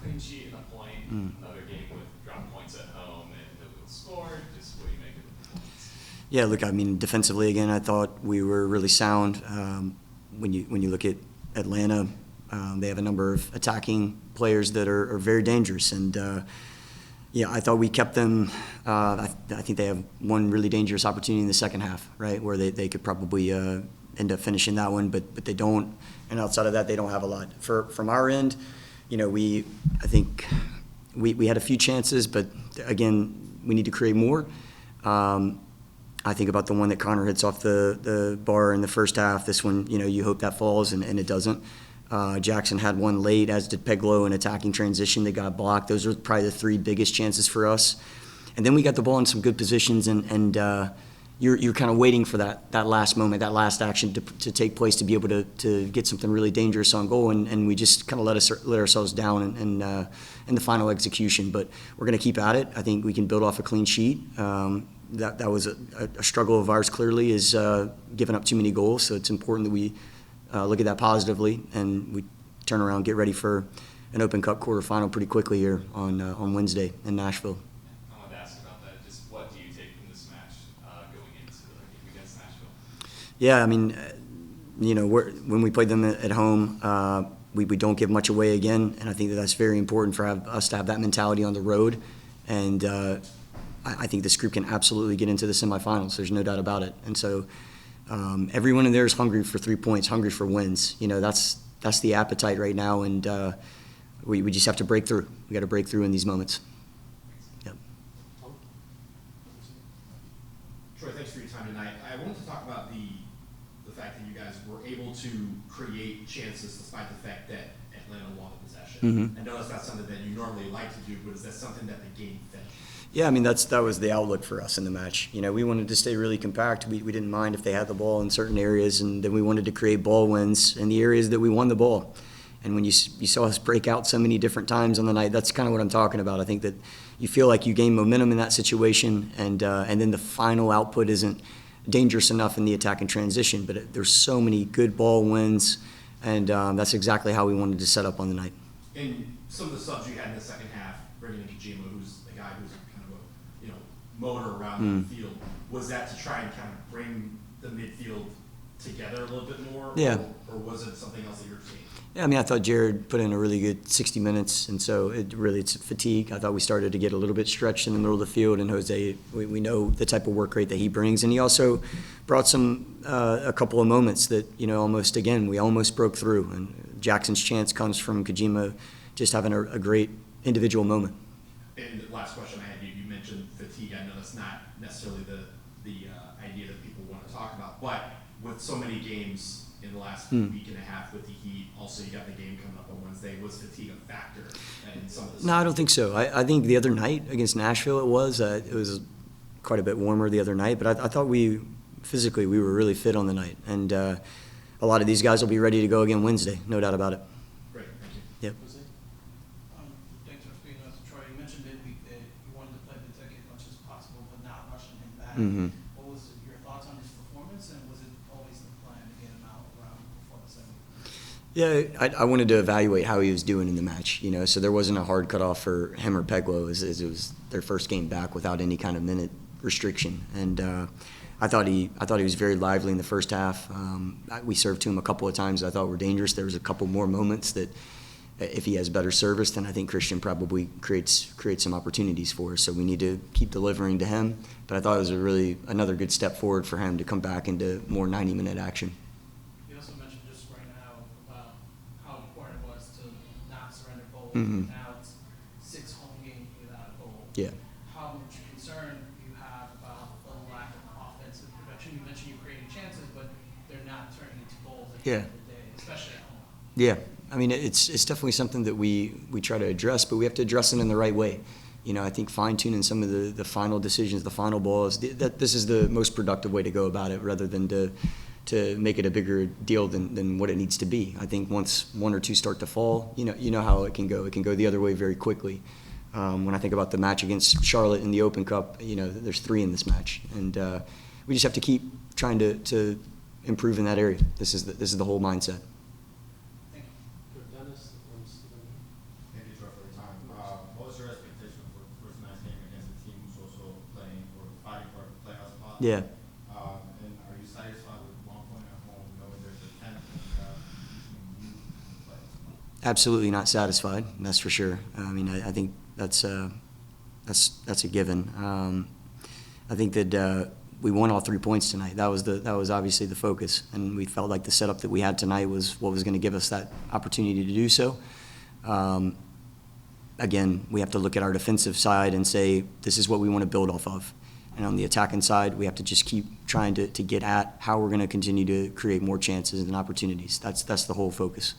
clean sheet and a point, another game with drop points at home and no goals scored. Just what do you make of the performance? Yeah, look, I mean, defensively again, I thought we were really sound. When you look at Atlanta, they have a number of attacking players that are very dangerous, and yeah, I thought we kept them. I think they have one really dangerous opportunity in the second half, right, where they could probably end up finishing that one, but they don't. And outside of that, they don't have a lot. From our end, you know, I think we had a few chances, but again, we need to create more. I think about the one that Connor hits off the bar in the first half. This one, you know, you hope that falls, and it doesn't. Jackson had one late, as did Peglow, in attacking transition that got blocked. Those are probably the three biggest chances for us. And then we got the ball in some good positions, and you're kind of waiting for that last moment, that last action to take place to be able to get something really dangerous on goal, and we just kind of let ourselves down in the final execution. But we're going to keep at it. I think we can build off a clean sheet. That was a struggle of ours, clearly, is giving up too many goals. So it's important that we look at that positively, and we turn around, get ready for an Open Cup quarterfinal pretty quickly here on Wednesday in Nashville. I wanted to ask about that. Just what do you take from this match going into the game against Nashville? Yeah, I mean, you know, when we played them at home, we don't give much away again, and I think that's very important for us to have that mentality on the road. And I think this group can absolutely get into the semifinals. There's no doubt about it. And so everyone in there is hungry for 3 points, hungry for wins. You know, that's the appetite right now, and we just have to break through. We got to break through in these moments. Yep. Troy, thanks for your time tonight. I wanted to talk about the fact that you guys were able to create chances despite the fact that Atlanta wanted possession. Mm-hmm. I know that's not something that you normally like to do, but is that something that the game fit? Yeah, I mean, that was the outlook for us in the match. You know, we wanted to stay really compact. We didn't mind if they had the ball in certain areas, and then we wanted to create ball wins in the areas that we won the ball. And when you saw us break out so many different times on the night, that's kind of what I'm talking about. I think that you feel like you gain momentum in that situation, and then the final output isn't dangerous enough in the attack and transition. But there's so many good ball wins, and that's exactly how we wanted to set up on the night. And some of the subs you had in the second half, bringing in Kojima, who's a guy who's kind of a motor around the field, was that to try and kind of bring the midfield together a little bit more? Yeah. Or was it something else that you're seeing? Yeah, I mean, I thought Jared put in a really good 60 minutes, and so it's fatigue. I thought we started to get a little bit stretched in the middle of the field, and Jose, we know the type of work rate that he brings, and he also brought a couple of moments that, you know, we almost broke through, and Jackson's chance comes from Kojima just having a great individual moment. And the last question I had, you mentioned fatigue. I know that's not necessarily the idea that people want to talk about, but with so many games in the last week and a half with the Heat, also you got the game coming up on Wednesday, was fatigue a factor in some of this? No, I don't think so. I think the other night against Nashville it was quite a bit warmer the other night, but I thought physically we were really fit on the night, and a lot of these guys will be ready to go again Wednesday, no doubt about it. Great, thank you. Yep. Thanks for speaking to us, Troy. You mentioned midweek that you wanted to play Benteke as much as possible, but not rushing him back. Mm-hmm. What was your thoughts on his performance, and was it always the plan to get him out around before the second? Yeah, I wanted to evaluate how he was doing in the match, you know, so there wasn't a hard cutoff for him or Peglow as it was their first game back without any kind of minute restriction. And I thought he was very lively in the first half. We served to him a couple of times that I thought were dangerous. There was a couple more moments that if he has better service, then I think Christian probably creates some opportunities for us. So we need to keep delivering to him. But I thought it was another good step forward for him to come back into more 90-minute action. You also mentioned just right now about how important it was to not surrender goals. Mm-hmm. Now it's 6 home games without a goal. Yeah. How much concern do you have about the lack of offensive production? You mentioned you're creating chances, but they're not turning into goals at the end of the day, especially at home. Yeah. I mean, it's definitely something that we try to address, but we have to address it in the right way. You know, I think fine-tuning some of the final decisions, the final balls, this is the most productive way to go about it rather than to make it a bigger deal than what it needs to be. I think once one or two start to fall, you know how it can go. It can go the other way very quickly. When I think about the match against Charlotte in the Open Cup, you know, there's 3 in this match. And we just have to keep trying to improve in that area. This is the whole mindset. Thank you, Troy, for your time. Yeah. And are you satisfied with 1 point at home, knowing there's a 10th and you play? Absolutely not satisfied. That's for sure. I mean, I think that's a given. I think that we won all 3 points tonight. That was obviously the focus, and we felt like the setup that we had tonight was what was going to give us that opportunity to do so. Again, we have to look at our defensive side and say this is what we want to build off of. And on the attacking side, we have to just keep trying to get at how we're going to continue to create more chances and opportunities. That's the whole focus.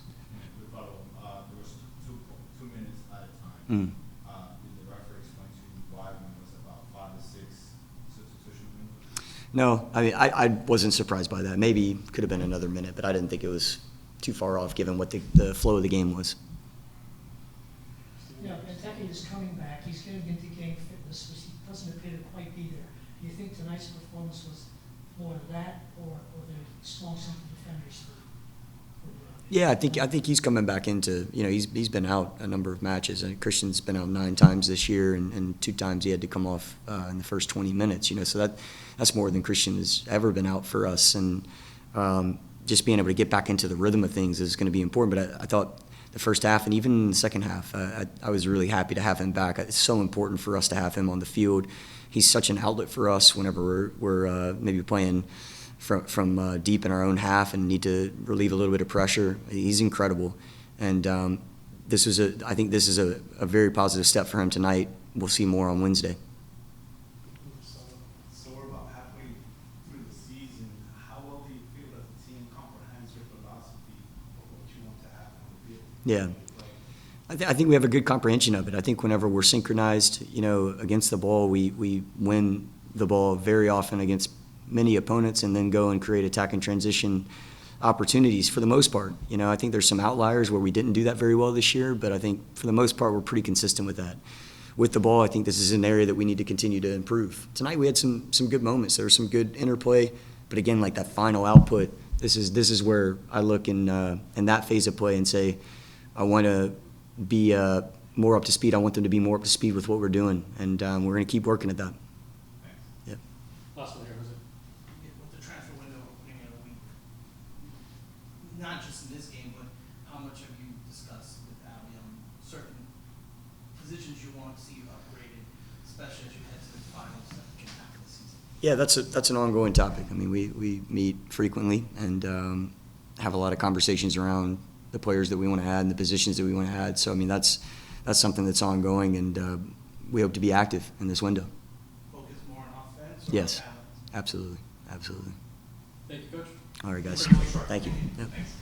Quick follow-up. There was 2 minutes at a time. Mm. Did the referee explain to you why when it was about 5 to 6 substitution window? No, I mean, I wasn't surprised by that. Maybe could have been another minute, but I didn't think it was too far off given what the flow of the game was. Yeah, Benteke is coming back. He's getting into game fitness, which he doesn't appear to quite be there. Do you think tonight's performance was more of that, or the strong central defenders? Yeah, I think he's coming back into, he's been out a number of matches. And Christian's been out 9 times this year, and 2 times he had to come off in the first 20 minutes. So that's more than Christian has ever been out for us. And just being able to get back into the rhythm of things is going to be important. But I thought the first half and even the second half, I was really happy to have him back. It's so important for us to have him on the field. He's such an outlet for us whenever we're maybe playing from deep in our own half and need to relieve a little bit of pressure. He's incredible. And I think this is a very positive step for him tonight. We'll see more on Wednesday. So we're about halfway through the season. How well do you feel that the team comprehends your philosophy of what you want to happen on the field? Yeah. I think we have a good comprehension of it. I think whenever we're synchronized, against the ball, we win the ball very often against many opponents and then go and create attack and transition opportunities for the most part. I think there's some outliers where we didn't do that very well this year, but I think for the most part we're pretty consistent with that. With the ball, I think this is an area that we need to continue to improve. Tonight we had some good moments. There was some good interplay, but again, like that final output, this is where I look in that phase of play and say, I want to be more up to speed. I want them to be more up to speed with what we're doing, and we're going to keep working at that. Yep. Last one here, Jose. With the transfer window opening in a week, not just in this game, but how much have you discussed with Abby on certain positions you want to see upgraded, especially as you head to the final second half of the season? Yeah, that's an ongoing topic. I mean, we meet frequently and have a lot of conversations around the players that we want to add and the positions that we want to add. So, I mean, that's something that's ongoing, and we hope to be active in this window. Focus more on offense? Yes, Or balance? absolutely. Thank you, Coach. All right, guys. Thank you. Yep. Thanks.